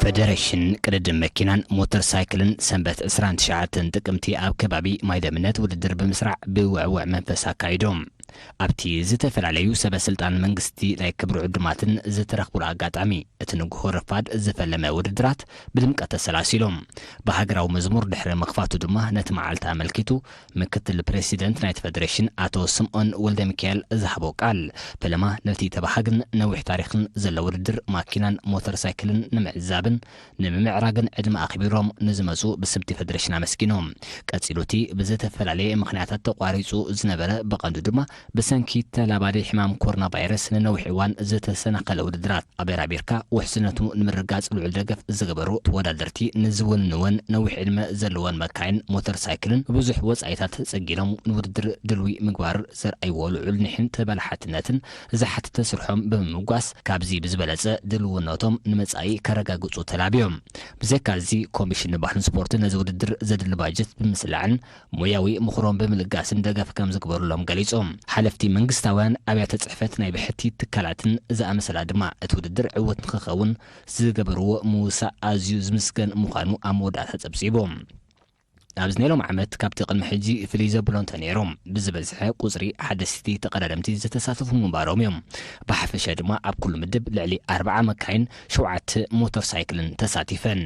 فدريشن قدم مكينان موتور سايكلن سنبت 29 ጥቅምቲ ኣብ ከባቢ ማይደምነት ውድድር ብምስራዕ ብውዕውዕ መንፈስ አካይዶም ኣብቲ ዝተፈላለዩ ሰበስልጣን መንግስቲ ናይ ክብሪ ዕድማትን ዝተረኽቡ አጋጣሚ እቲ ንጉሆ ረፋድ ዝፈለመ ውድድራት ብድምቀት ተሰላሲሎም በሃገራዊ መዝሙር ድሕረ መኽፋቱ ድማ ነቲ መዓልቲ አመልኪቱ ምክትል ፕሬሲደንት ናይት ፌደሬሽን አቶ ስምዖን ወልደ ሚካኤል ዝሃቦ ቃል ፈለማ ነቲ ተባሃግን ነዊሕ ታሪኽን ዘለዎ ውድድር ማኪናን ሞተር ሳይክልን ንምዕዛብን ንምምዕራግን ዕድመ አኽቢሮም ንዝመፁ ብስምቲ ፌደሬሽን አመስኪኖም ቀፂሉቲ ብዝተፈላለየ ምኽንያታት ተቋሪፁ ዝነበረ በቀንዱ ድማ በሰንኪ ተላባዲ ሕማም ኮሮና ቫይረስ ንነዊሕ እዋን ዝተሰናኸለ ውድድራት ኣበራቢርካ ውሕስነቱ ንምርጋጽ ልዑል ደገፍ ዝገበሩ ተወዳደርቲ ንዝውንውን ነዊሕ ዕድመ ዘለዎን መካይን ሞተር ሳይክልን ብዙሕ ወጻኢታት ጸጊሎም ንውድድር ድልዊ ምግባር ዘርአይዎ ልዑል ንሕን ተበላሕትነትን ዝሓተተ ስርሖም ብምምጓስ ካብዚ ብዝበለጸ ድልውነቶም ንመጻኢ ከረጋግጹ ተላብዮም ብዘካዚ ኮሚሽን ባህልን ስፖርትን ነዚ ውድድር ዘድሊ ባጀት ብምስላዕን ሙያዊ ምኽሮም ብምልጋስን ደገፍ ከም ዝግበሩሎም ገሊጾም حلفتي منغستاوያን ኣብያተ ጽሕፈት ናይ ብሕቲ ትካላትን ዝኣመሰላ ድማ እቲ ውድድር ዕወት ንኽኸውን ዝገበርዎ ሙሳእ ኣዝዩ ዝምስገን ምዃኑ ኣብ መወዳእታ ጸብጺቦም ኣብዚ ነሎም ዓመት ካብቲ ቅድሚ ሕጂ ፍልይ ዘብሎን ተነይሮም ብዝበዝሐ ቁጽሪ ሓደስቲ ተቐዳደምቲ ዝተሳተፉ ምንባሮም እዮም ብሓፈሻ ድማ ኣብ ኩሉ ምድብ ልዕሊ 40 መካይን 7 ሞተር ሳይክልን ተሳቲፈን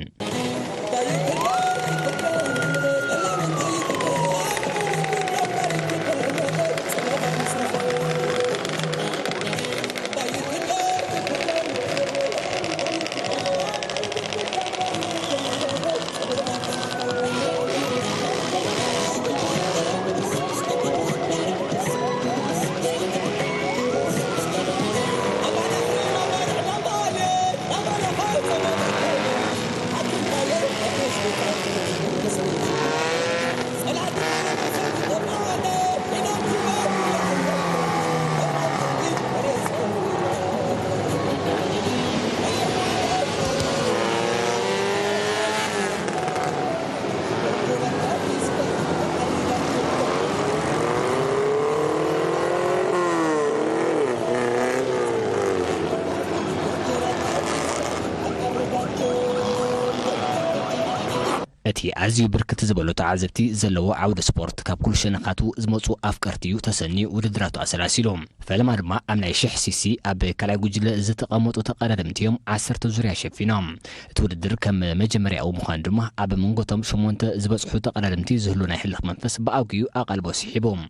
እቲ ኣዝዩ ብርክት ዝበሉ ተዓዘብቲ ዘለዎ ዓውደ ስፖርት ካብ ኩሉ ሸነኻቱ ዝመፁ ኣፍቀርቲዩ ተሰኒ ውድድራቱ ኣሰላሲሎም ፈለማ ድማ ኣብ ናይ 1000 ሲሲ ኣብ ካልኣይ ጉጅለ ዝተቐመጡ ተቐዳደምቲዮም 10 ዙርያ ሸፊኖም እቲ ውድድር ከም መጀመርያው ምዃኑ ድማ ኣብ መንጎቶም 8 ዝበፅሑ ተቐዳደምቲ ዝህሉ ናይ ሕልኽ መንፈስ ብኣውግዩ ኣቓልቦ ሲሒቦም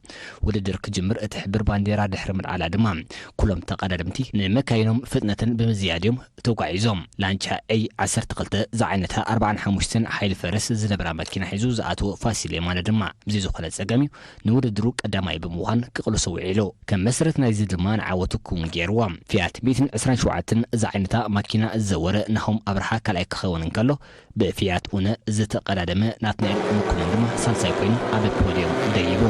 ውድድር ክጅምር እቲ ሕብር ባንዴራ ድሕሪ ምርዓላ ድማ ኩሎም ተቐዳደምቲ ንመካይኖም ፍጥነትን ብምዝያድዮም ተጓዒዞም ላንቻ ኤይ 12 ዝዓይነታ 45 ሓይሊ ፈረስ ዝነበራ መኪና ሒዙ ዝኣተወ ፋሲል የማነ ድማ ብዚ ዝኾነ ጸገሚ ንውድድሩ ቀዳማይ ብምዃን ክቕልሶ ውዒሉ ከም መሰረት ናይዚ ድማ ንዓወቱ ክውን ገይርዋ ፊያት 127 ዝዓይነታ መኪና ዝዘወረ ናሆም ኣብርሃ ካልኣይ ክኸውን እንከሎ ብፊያት ኡነ ዝተቐዳደመ ናትናኤል ምኩነን ድማ ሳልሳይ ኮይኑ ኣብ ፖዲዮም ደይቡ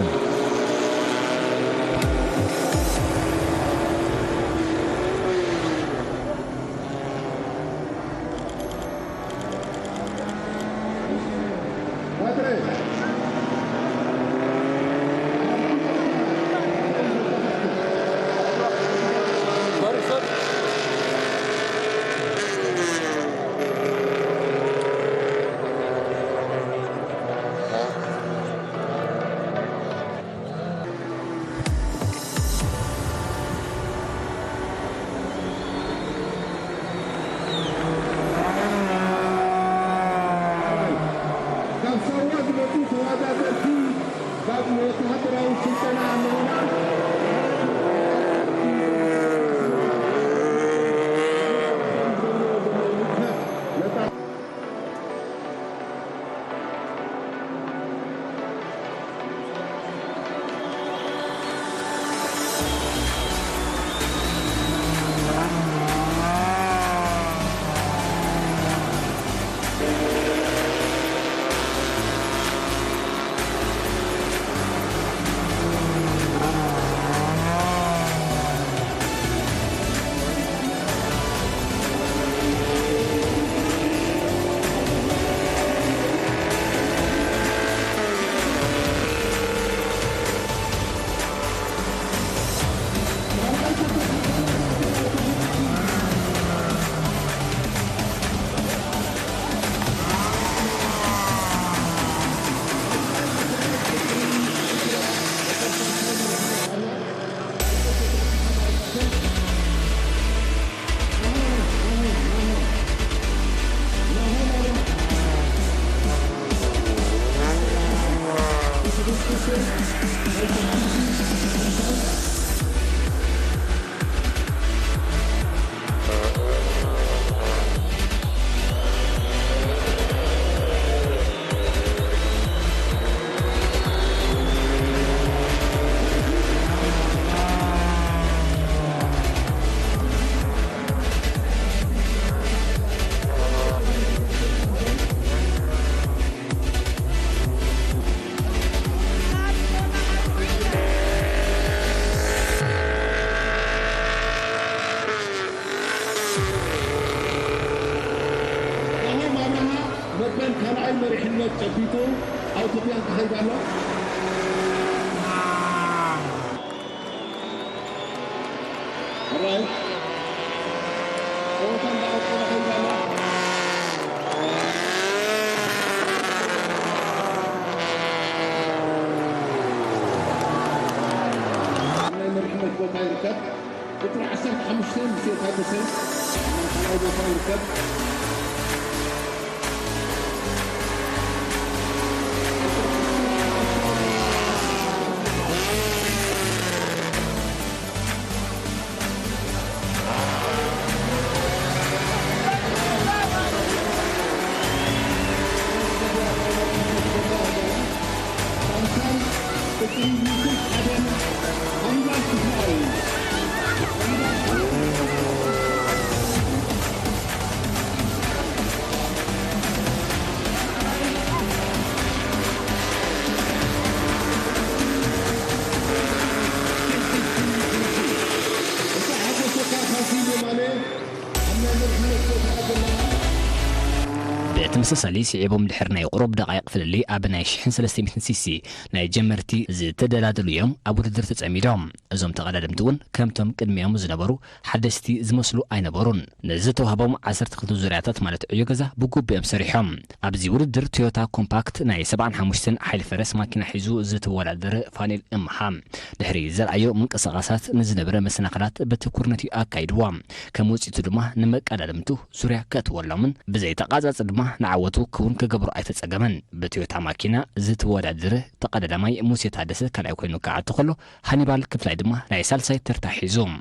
تمسسالي سيعبهم دحرنا يقرب دقائق فللي أبناء شحن 300 سيسي ناي جمرتي زي تدلادلو يوم أبو تدر تتعميدهم أزوم تقلدمتون كمتم قدميهم زنبرو حدثتي زمسلو أينبرون نزتو هبهم 10 زرعتات مالت عيوغزا بقوب بهم سريحهم أبزي ودر تويوتا كومباكت ناي 75 حيل فرس ماكينة حيزو زت ولادر فانيل إمحام دحري زرعيو من قصاصات نزنبر مسنقلات بتكورنتي أكايدوام كموسي تدمه نمك أدلمتو زرع كاتولمن بزي تقازات دمه نعوتو كون كجبر أيتتسجمن بتويوتا ماكينة زت ولادر تقدمي موسي تحدث كلا يكونوا كعاد تخلو هانيبال كفلاي دمه ناي سالساي ترتاحيزوم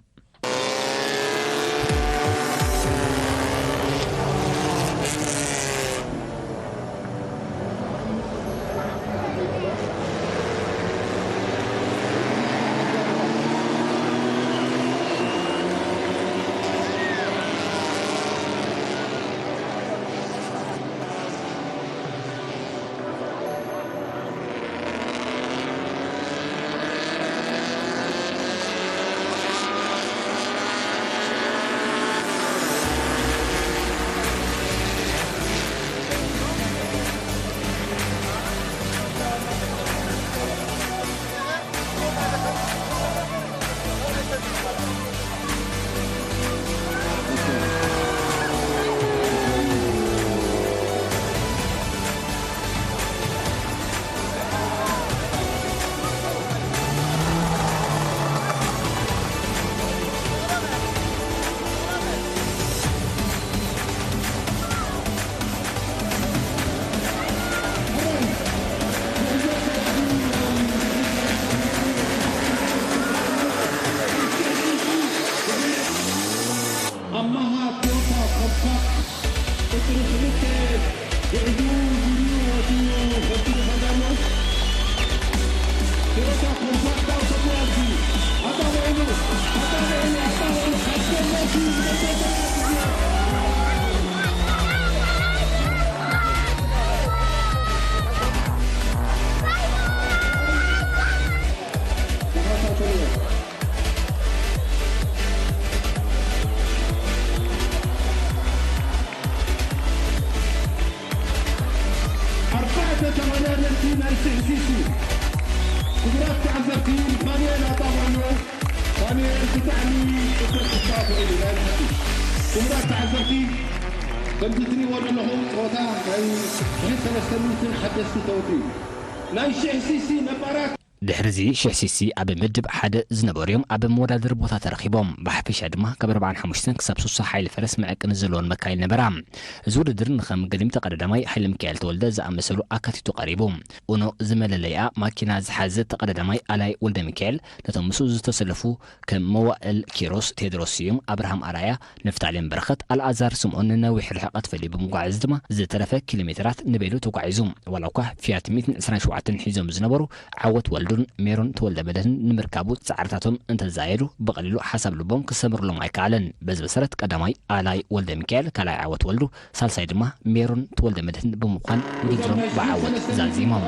دحرزي شحسيسي أب مدب حد زنبوريوم أب مودادر بوتا ترخيبهم بحفش هدما كبر بعن حمشتن كسب سوسا حيل فرس معك نزلون مكاين نبرام زور درن خم قديم تقدماي حيل مكيال تولد زعمسلو أكاتي تقريبهم ونو زمل ليا ماكينة زحازة تقدماي علي ولد ميكيل نتمسو زتسلفو كموائل كيروس تيدروسيوم أبراهام أرايا نفتعلم برخت الأزار سمعون نوي حلحقات فلي بمقاعز دما زتلفة كيلومترات نبيلو توقعيزوم ولو كه فيات 127 حيزوم زنبرو عوت ولدن ميرون تولد بدن نمركابو تسعرتاتهم انت زايدو بقليلو حسب لبهم كسمر لهم ايكالن بز بسرت قدماي آلاي ولد ميكيل كلاي عوت ولدو سالساي دما ميرون تولد بدن بمقان ودرهم بعوت زازيمهم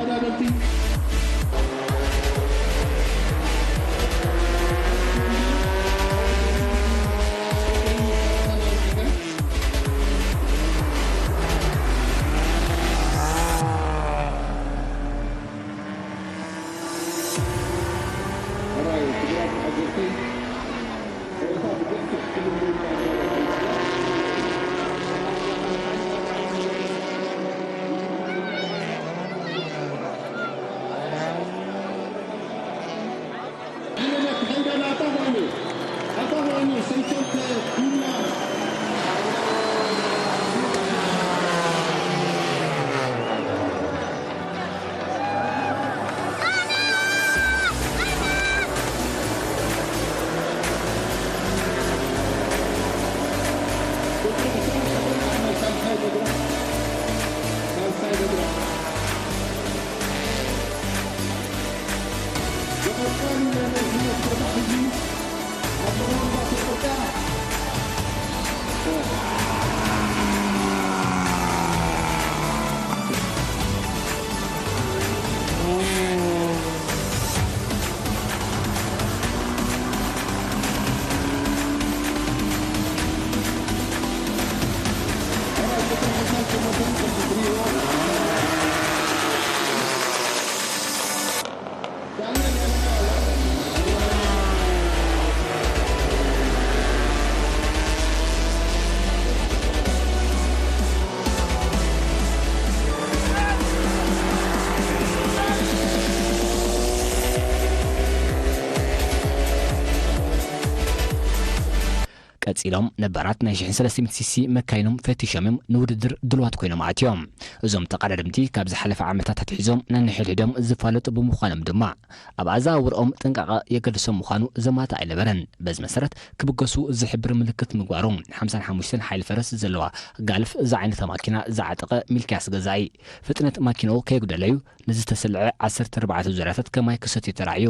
قصيلهم نبرات نايشين 300 سي مكاينهم فتشامم نوددر دلوات كوينهم عاتيوم ازوم تقدمتي كاب زحلف عامتات تحيزوم ننحل هدم زفالط بمخانم دما ابعزا ورኦም طنققه يقدسم مخانو زمات አይለበረን በዝ መሰረት ክብገሱ ዝሕብር ምልክት ምግባሮም 55 ሓይል ፈረስ ዘለዋ ጋልፍ ዛ ዓይነት ማኪና ዛዓጠቀ ሚልኪያስ ገዛይ ፍጥነት ማኪናው ከይጉደለዩ ንዝተሰልዐ 14 ዙርያታት ከማይ ክሰት ይተራዩ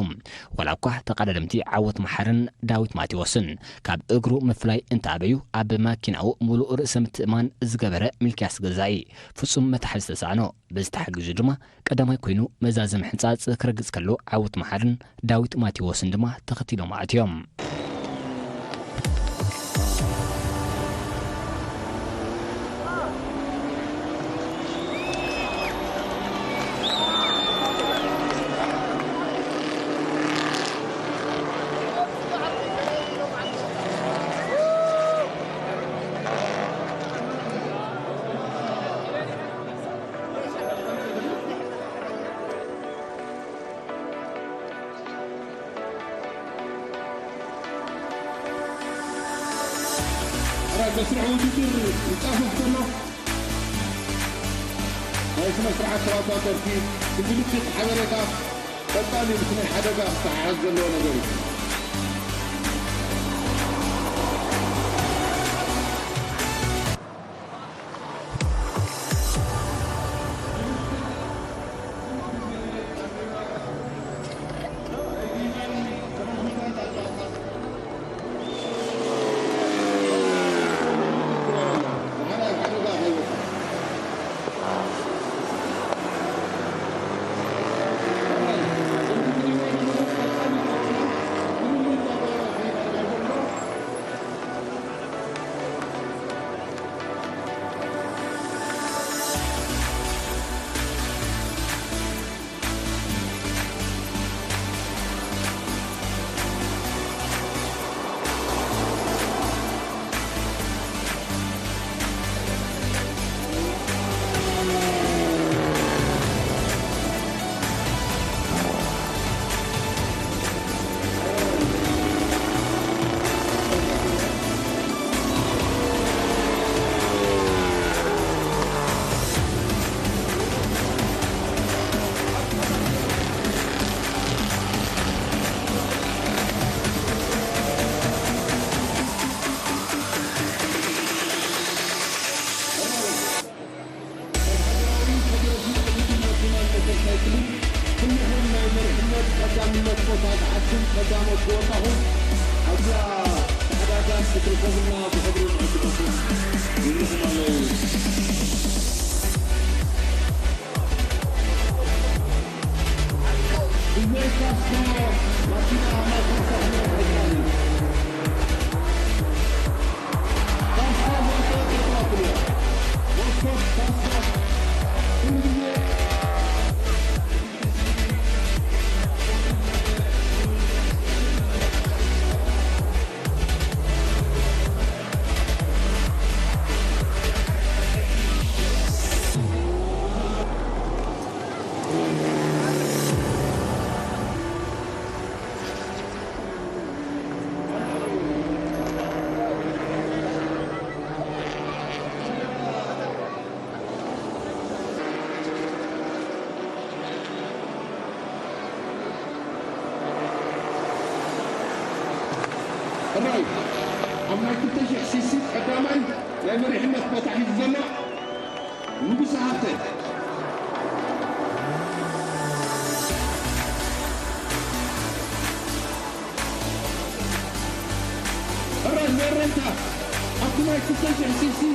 ወላኳ ተቀደምቲ ዓወት መሐርን ዳዊት ማቲዎስን ካብ እግሩ መፍላይ እንታበዩ ኣብ ማኪናው ሙሉ ርእሰ ምትእማን ዝገበረ ሚልኪያስ ገዛይ ፍጹም መታሐዝ ተሳኖ በዝተሐግዙ ድማ ቀዳማይ ኮይኑ መዛዘም ሕንጻጽ ክረግጽ ከሎ ዓወት መሐርን ዳዊት ማቲዎስን ድማ ተኸቲሎም ኣትዮም بسرعة وجدير يتأهل كله هاي اسمها سرعة ثلاثة تركيب بملكة حضرتها بالتالي بسمع حدقة تعز اللون ذلك ቀዳምነት ቦታ ተዓድም ቀዳሞት ወጣሁም ኣብዛ ተሓዳጋት ክትርከቡና ብሕብሪ ንዕድመኩም ይልኩም ኣለዉ ብዘይካስቶ ማኪና ማይኮንሳሕነ ሕዳኒ ካስቶ ወጦ ተጥዋክልዮ ወጦ ካስቶ ሁሉ الرأي أما كنت شخصيسي قداماً لا مريحنا فتح الزمع نبي ساعتين الرأي مرة انت أما كنت شخصيسي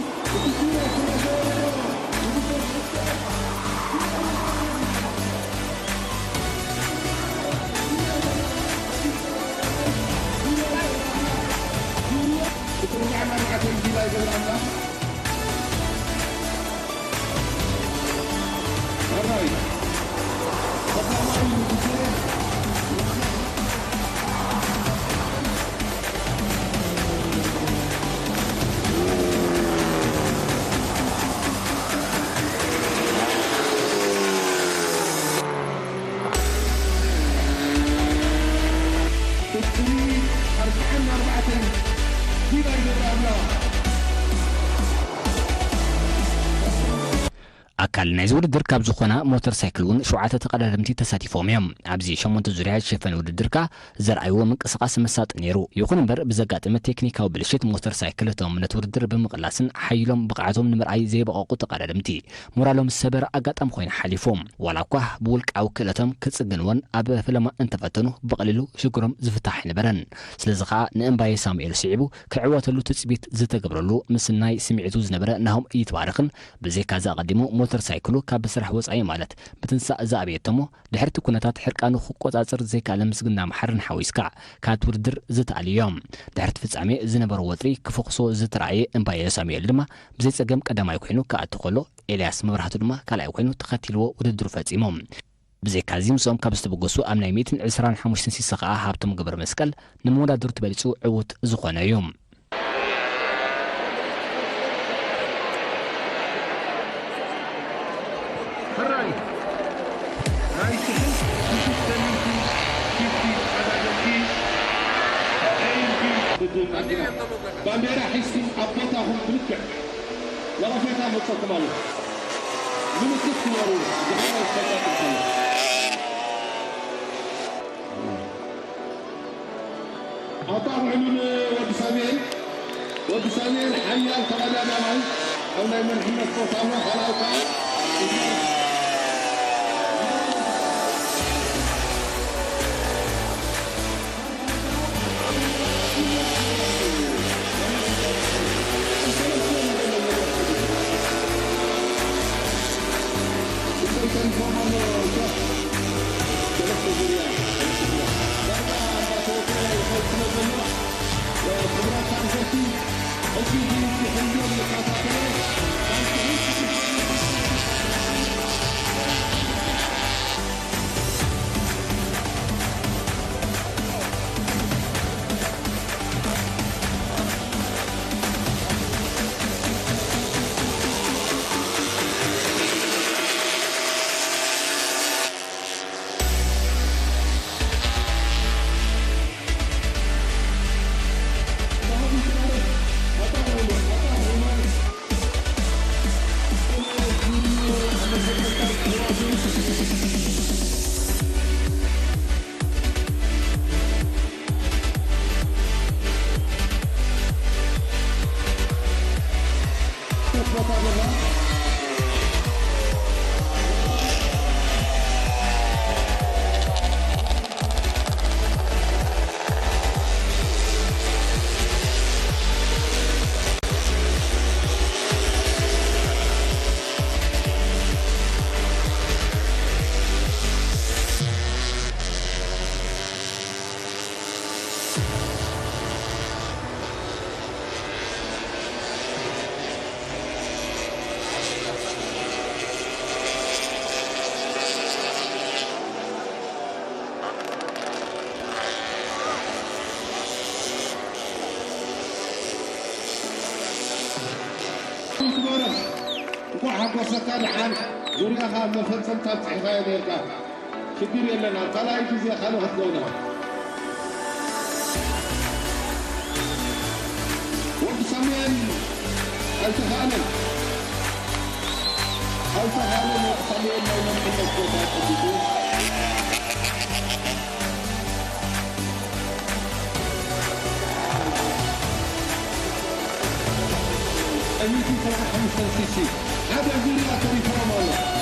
رجعنا مع تنجيل أيضا الله الرأي طبعا معي المجيء تدريب أربعين أربعة أكل نايز ودر كاب زخنا موتر سايكلون شوعات تقدمتي تساتيفهم يوم عبزي شمونت زريعة شفن ودر كا زر أيوة من قصقاس مسات نيرو يكون بر بزقات ما تكنيكا وبلشت موتر سايكلتهم من تودر بمقلاسن حيلهم بقعتهم نمرعي زي بقاقو تقدمتي مورالهم السبر أقات أم خوين حليفهم ولا كوه بولك أو كلتهم كتسجنون أب فلما انتفتنو بقللو شكرهم زفتح نبرن سلزقا نأنباي ساميل سيعبو كعواتلو تثبيت زتقبرلو مسناي سمعتو زنبرا نهم يتبارقن بزي كازا قدمو موتر سايكلو كاب سرح وصعي مالت بتنسى زابيتمو دحرت كونتات حرقانو خقوصاصر زي كالم سغنا محرن حويسكا كات وردر زت اليوم دحرت فصامي زنبر وطري كفقسو زتراي امباي ساميل دما بزي صقم قدماي كوينو كاتخلو إلياس مبرهاتو دما كالاي كوينو تختيلو وددرو فصيموم بزي كازيم سوم كابستبغسو امناي 125 سيسقا هابتم جبر مسكل نمودادر تبلصو عوت زخونه يوم بانديرا حسي أبطاهم بلكة ولا فيها متصل مالو من التسوير جميع الخطات الخلق أطاعوا من ود سامين حيا القلادة معي أو نايمن حمد صوت الله خلاص كان عن زوريها مفصل تبعي غيرك شكرا لنا قال أي شيء خلوا خدونا وبسمين التخالف وبسمين ما يمكن الكوتات أميتي صراحة 55 هذا يقول لك ريفورم والله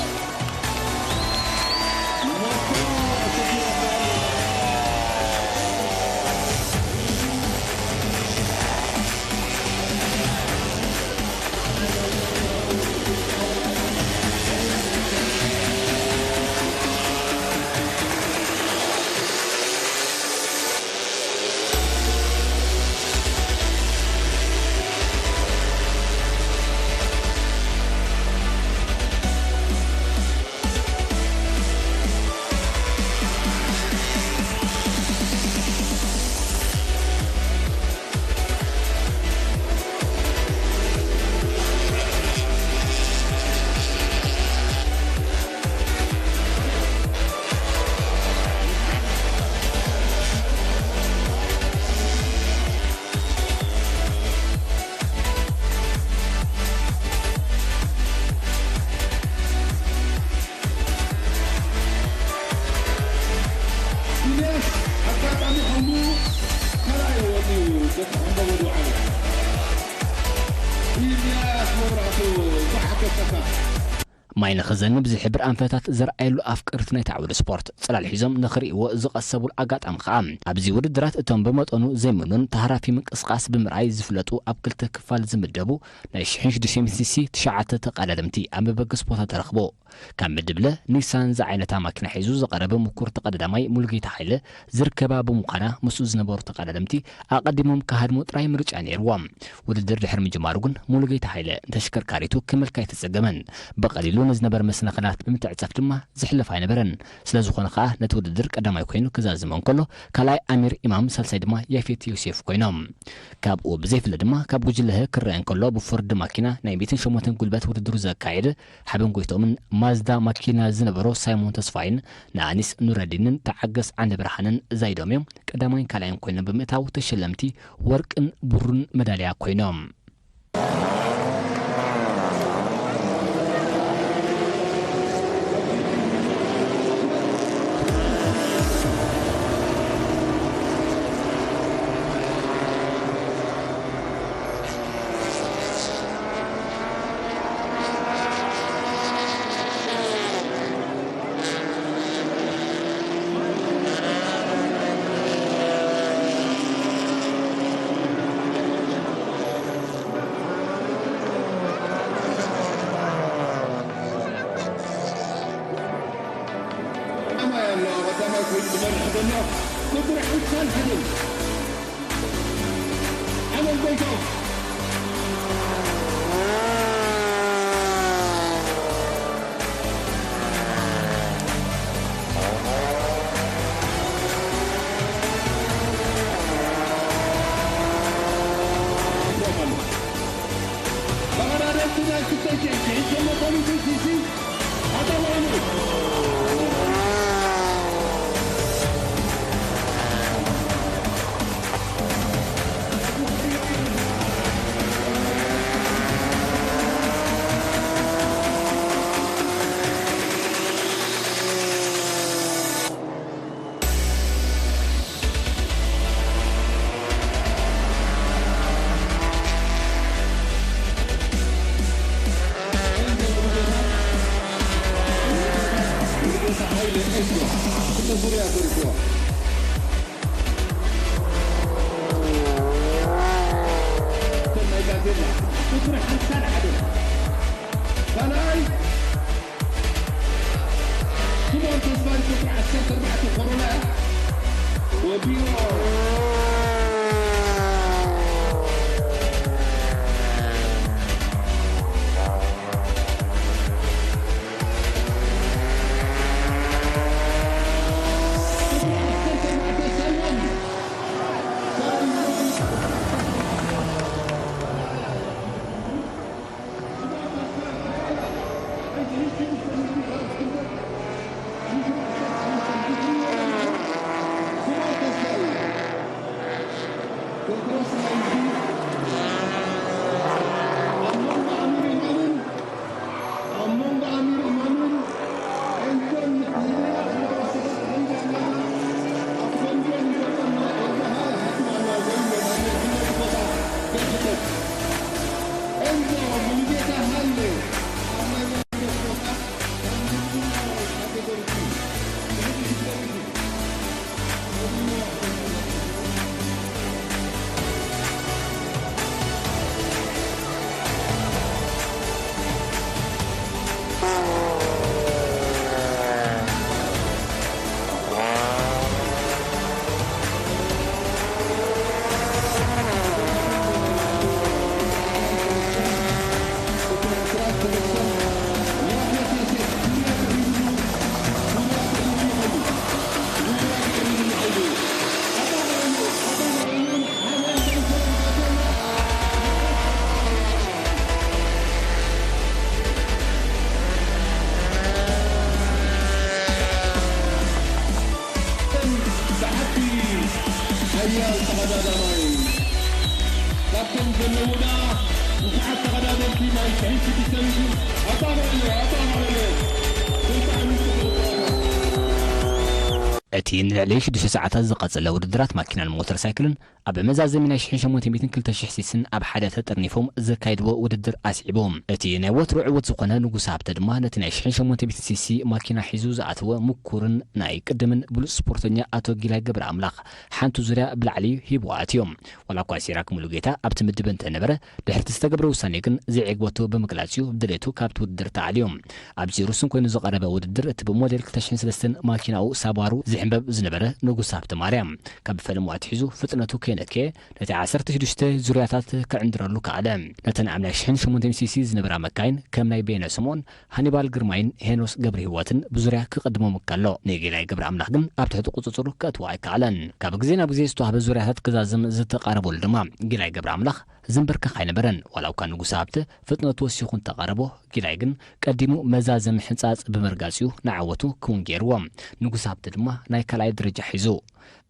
ማይነ خزن بزحبر أنفتات زرعيلو أفكرتنا تعود سبورت صلال حزام نخري وزقسبو الأقاطعم خام أبزي ودرات اتم بمطونو زيمنون تهرافي منقسقاس بمرعي زفلطو أب كلتا كفال زمدبو ناي شحنش دشمسيسي تشعته تقلدمتي أم ببق سبوتا ترخبو كان مدبله نيسان زعينتا ماكينه حيزو زقرب مكور تقددماي ملغيت حيله زركبا بمقانا مسوز نبور تقددمتي أقدمهم كهدمو طراي مرجع نيروام وددر دحر مجمارغون ملغيت حيله تشكركاريتو كملكاي تسقمن بقليلو نزنبر مسنخنات بمتعصف دما زحلف አይነበረን ስለዝኾነ ኸ ነትውድድር ቀዳማይ ኮይኑ ክዛዝመን ከሎ ካላይ አሚር ኢማም ሳልሳይ ድማ ያፌት ዮሴፍ ኮይኖም ካብኡ ብዘይፍለ ድማ ካብ ጉጅለህ ክረአን ከሎ ብፎርድ ማኪና ናይ ቤትን ሸሞተን ጉልበት ውድድሩ ዘካየደ ሓበን ጎይቶምን ማዝዳ ማኪና ዝነበሮ ሳይሞን ተስፋይን ንአኒስ ኑረዲንን ተዓገስ ዓንደ ብርሃንን ዛይዶም ቀዳማይን ካላይን ኮይኖም በመታው ተሸለምቲ ወርቅን ብሩን መዳልያ ኮይኖም حيال تقدامي كابتن جنونا وساعات تقدام في ما يحيي في التنفيذ أطار عليه أتين لعليش دش ساعات زقت لودرات ماكينة الموتور سايكلن أب مزاز من 20 كل تشحسيسن أب حدث ترنيفهم زكايدو وددر أسعبهم أتين وتر عود زقنا نجوس عبد دمانة 20 سي سي ماكينة حزوز أتوا مكورن نايك قدمن بول سبورتنيا أتو جيلا جبر أملاق حانتو زرع بالعلي هيبواتيوم ولا كواسيراك ملوجيتا أبت مدبن تنبرة دحرت استقبروا سانيكن زي عقبتو بمقلاتيو بدليتو كابت ودر تعليهم أبزي رسم كون زقربة وددر تبو موديل كتشين سلستن ماكينة أو سابارو زحمبب زنبرة نجوس عبد مريم كاب فيلم واتحزو فتنتو كي نتي 16 زرياتات كعندرلو كعلم نتن عمل 20 سي سي زنبرا مكاين كم ناي بين سمون هانيبال جرماين هينوس قبري هواتن بزريا كقدمو مكالو نيجي لاي قبر املاح ግን ኣብ ትሕቲ ቁፅፅሩ ከትዋይ ከዓለን ካብ ግዜና ብግዜ ዝተዋህበ ዙርያታት ክዛዝም ዝተቃረበሉ ድማ ጊላይ ገብረ ኣምላኽ ዝንበርከኽ ኣይነበረን ዋላው ካ ንጉስ ሃብቲ ፍጥነቱ ወሲኹን ተቃረቦ ጊላይ ግን ቀዲሙ መዛዘም ሕንፃፅ ብምርጋፅዩ ንዓወቱ ክውን ገይርዎም ንጉስ ሃብቲ ድማ ናይ ካልኣይ ደረጃ ሒዙ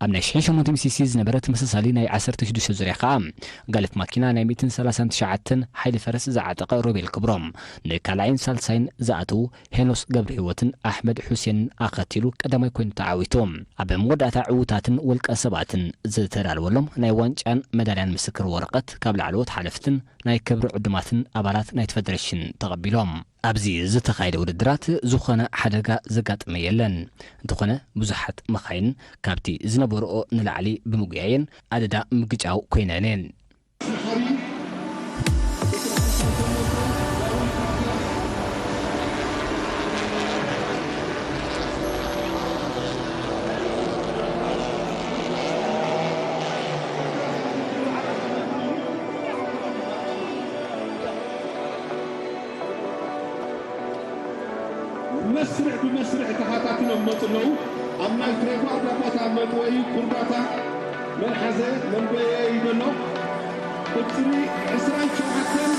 ኣብ ናይ 800 ሲሲ ዝነበረት መሰሳሊ ናይ 16 ዙርያ ከዓ ጋለት ማኪና ናይ 139 ሓይሊ ፈረስ ዝዓጠቐ ሮቤል ክብሮም ንካልኣይን ሳልሳይን ዝኣተው ሄኖስ ገብረ ህይወትን ኣሕመድ ሑሴን ኣኸቲሉ ቀዳማይ ኮይኑ ተዓዊቶም ኣብ መወዳእታ ዕውታትን ውልቀ ሰባትን ዝተዳለወሎም ናይ ዋንጫን መዳልያን ምስክር ወረቐት ካብ ላዕለዎት ሓለፍትን ናይ ክብሪ ዕድማትን ኣባላት ናይ ፌደሬሽን ተቐቢሎም ኣብዚ ዝተኻየደ ውድድራት ዝኾነ ሓደጋ ዘጋጥመ የለን እንተኾነ ብዙሓት መኻይን ካብቲ ዝነበርኦ ንላዕሊ ብምጉያየን ኣደዳ ምግጫው ኮይነነን مسرع بمسرع تحاتاتنا مطلو أما يتريفوا أربعة مطوي كرباتا من حزة من بيئي بلو بطري إسرائيل شوحتن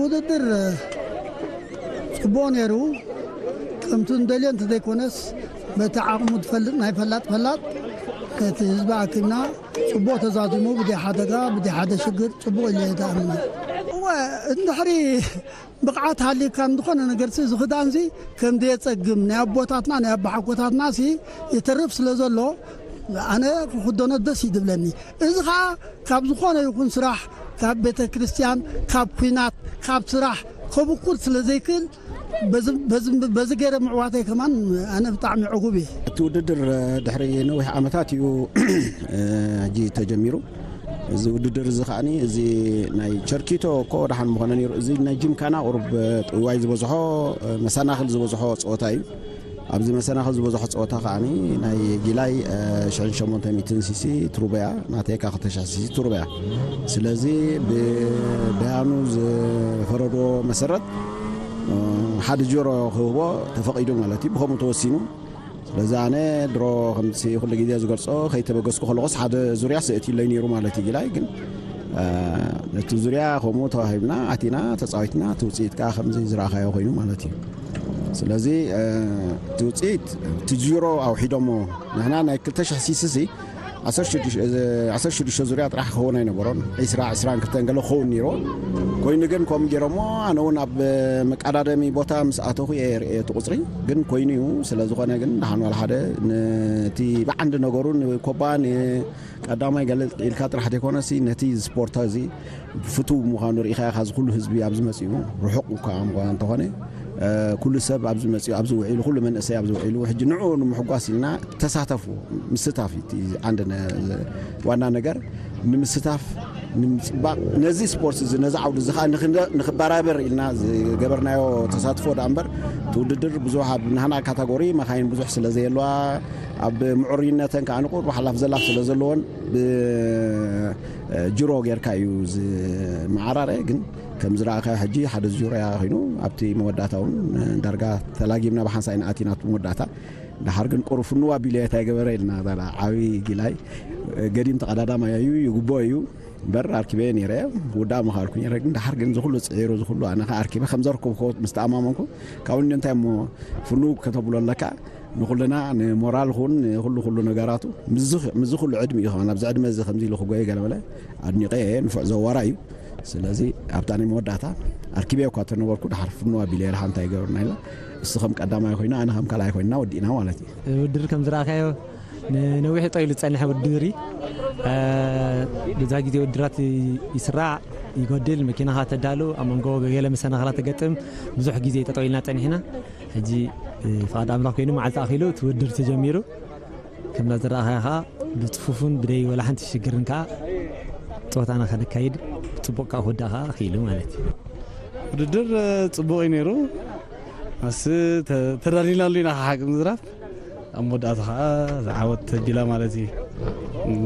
ውድድር ጽቡቅ ነይሩ ከምቲ እንደልዮ እንተዘይኮነስ በቲ ዓቕሙ ትፈልጥ ናይ ፈላጥ እቲ ህዝቢ ኣኪብና ጽቡቅ ተዛዚሙ ብዘይ ሓደጋ ብዘይ ሓደ ሽግር ጽቡቅ ኢለ ይተኣምና እንድሕሪ ብቕዓት ሃሊካ እንድኾነ ነገርሲ ዝኽዳንሲ ከምዚ የጸግም ናይ ኣቦታትና ናይ ኣባሓጎታትና ይተርፍ ስለ ዘሎ ኣነ ክኽደኖ ደስ ይድብለኒ እዚ ኸዓ ካብ ዝኾነ ይኹን ስራሕ ካብ ቤተ ክርስቲያን ካብ ኩናት ካብ ስራሕ ከብቁር ስለ ዘይክእል በዚ ገይረ ምዕዋተይ ከማን ኣነ ብጣዕሚ ዕጉብ እየ እቲ ውድድር ድሕሪ ነዊሕ ዓመታት እዩ ሕጂ ተጀሚሩ እዚ ውድድር እዚ ኸዓኒ እዚ ናይ ቸርኪቶ ኮ ድሓን ምኾነ ነይሩ እዚ ናይ ጂምካና ቁርብ ጥዋይ ዝበዝሖ መሰናኽል ዝበዝሖ ፀወታ እዩ ኣብዚ መሰናኽል ዝበዝሖ ፀወታ ኸዓኒ ናይ ጊላይ 800 ሲሲ ትሩበያ ናተይካ 2000 ሲሲ ትሩበያ ስለዚ ብበያኑ ዝፈረዶ መሰረት ሓደ ጆሮ ክህቦ ተፈቂዱ ማለት እዩ ብኸምኡ ተወሲኑ ስለዚ ኣነ ድሮ ከምዚ ኩሉ ግዜ ዝገልጾ ከይተበገስኩ ከለቆስ ሓደ ዙርያ ስእትለይ ነይሩ ማለት እዩ ጊላይ ግን ነቲ ዙርያ ከምኡ ተዋሂብና ኣቲና ተፃዊትና ትውፅኢት ከዓ ከምዚ ዝረኣኻዮ ኮይኑ ማለት እዩ ስለዚ ትውፅኢት ትጅሮ ኣውሒዶሞ ንሕና ናይ 2000 ሲሲ 16 ዙርያ ጥራሕ ክኸውን ኣይነበሮን 22 ገለ ክኸውን ነይሩ ኮይኑ ግን ከምኡ ገይሮሞ ኣነ እውን ኣብ መቀዳደሚ ቦታ ምስ ኣተኹ የርእየ እቲ ቁፅሪ ግን ኮይኑ እዩ ስለዝኾነ ግን ንሓን ዋላ ሓደ ነቲ ብዓንዲ ነገሩ ኮባን ቀዳማይ ገለ ኢልካ ጥራሕ ዘይኮነሲ ነቲ ስፖርት እዚ ፍቱው ምዃኑ ርኢኻ ካዚ ኩሉ ህዝቢ ኣብዚ መፅኡ ርሑቕ እኳ ምዃኑ እንተኾነ ኩሉ ሰብ ኣብዚ መፅኡ ኣብዚ ውዒሉ ኩሉ መንእሰይ ኣብዚ ውዒሉ ሕጂ ንዑ ንምሕጓስ ኢልና ተሳተፉ ምስታፍ እቲ ዓንዲ ዋና ነገር ንምስታፍ ንምጽባቕ ነዚ ስፖርት እዚ ነዚ ዓውዲ እዚ ከዓ ንኽበራበር ኢልና ዝገበርናዮ ተሳትፎ ዳእምበር ትውድድር ብዙሕ ኣብ ንሕና ካተጎሪ መኻይን ብዙሕ ስለ ዘየለዋ ኣብ ምዑርነተን ከዓ ንቑር ብሓላፍ ዘላፍ ስለ ዘለዎን ብጅሮ ጌርካ እዩ ዝመዓራረ ግን ከም ዝረኣኸ ሕጂ ሓደ ዙርያ ኮይኑ ኣብቲ መወዳእታ እውን ዳርጋ ተላጊምና ብሓንሳይ ንኣቲናቱ መወዳእታ ድሓር ግን ቁሩፍ ንዋ ቢልየት ኣይገበረ ኢልና ዓብዪ ጊላይ ገዲም ተቐዳዳማ እዩ ይግቦ እዩ በር ኣርኪበ ነይረ ውዳ መኻልኩ ነይረ ግን ድሓር ግን ዝኩሉ ፅዒሩ ዝኩሉ ኣነ ከዓ ኣርኪበ ከም ዘርክብኮ ምስ ተኣማመንኩ ካብኡ እንታይ እሞ ፍኑ ከተብሎ ኣለካ ንኹልና ንሞራል ኹን ኩሉ ነገራቱ ምዝ ኩሉ ዕድሚ እዩ ኸና ኣብዚ ዕድመ እዚ ከምዚ ኢሉ ክጎየ ገለመለ ኣድኒቐ ንፉዕ ዘዋራ እዩ ስለዚ ኣብታ ናይ መወዳእታ ኣርኪበ እኳ ተነበርኩ ድሓር ፍኑዋ ቢልየ ድሓ እንታይ ገበርና ኢልና እሱ ከም ቀዳማይ ኮይና ኣነ ከም ካልኣይ ኮይና ወዲእና ማለት እዩ ውድድር ከም ዝረኣኻዮ ንነዊሕ ጠይሉ ዝፀንሐ ውድድር እዩ ብዛ ግዜ ውድድራት ይስራዕ ይጎድል መኪናኻ ተዳሉ ኣብ መንጎ ገለ መሰናኽላት ተገጥም ብዙሕ ግዜ ጠጠው ኢልና ፀኒሕና ሕጂ ፍቓድ ኣምላኽ ኮይኑ መዓልቲ ኣኺሉ እቲ ውድድር ተጀሚሩ ከምና ዝረኣኻዮ ከዓ ብፅፉፉን ብደይ ወላ ሓንቲ ሽግርን ከዓ ፀወታና ከነካይድ ብፅቡቅ ከዓ ክውዳእ ከዓ ኺኢሉ ማለት እዩ ውድድር ፅቡቅ እዩ ነይሩ ኣስ ተዳሊናሉ ኢና ሓቂ ምዝራፍ ኣብ መወዳእታ ከዓ ዝዓወት ተቢላ ማለት እዩ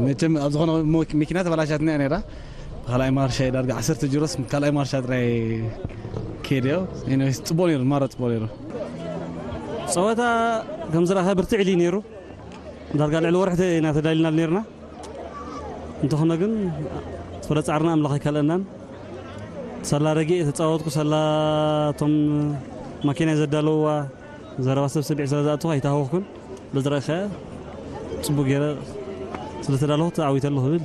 መቸም ኣብ ዝኾነ መኪና ተበላሻትና እያ ነይራ ካልኣይ ማርሻ ዳርጋ 10 ጅሮስ ካልኣይ ማርሻ ጥራይ ከይድዮ ፅቡቅ ነይሩ ማራ ፅቡቅ ነይሩ ፀወታ ከም ዝረኣኸ ብርትዕ ኢሉ ነይሩ ዳርጋ ልዕሊ ወርሕቲ ኢና ተዳሊናሉ ነርና እንተኾነ ግን ተፈለፃርና ኣምላኽ ይከልአናን ሰላ ረጊእ ተፃወትኩ ሰላቶም ማኪና ዘዳለውዋ ዘረባ ሰብ ሰቢዕ ስለ ዝኣትኹ ኣይተሃወኽኩን ብዝረአኸ ፅቡቅ ገይረ ስለ ተዳለኹ ተዓዊተ ኣለኹ ብል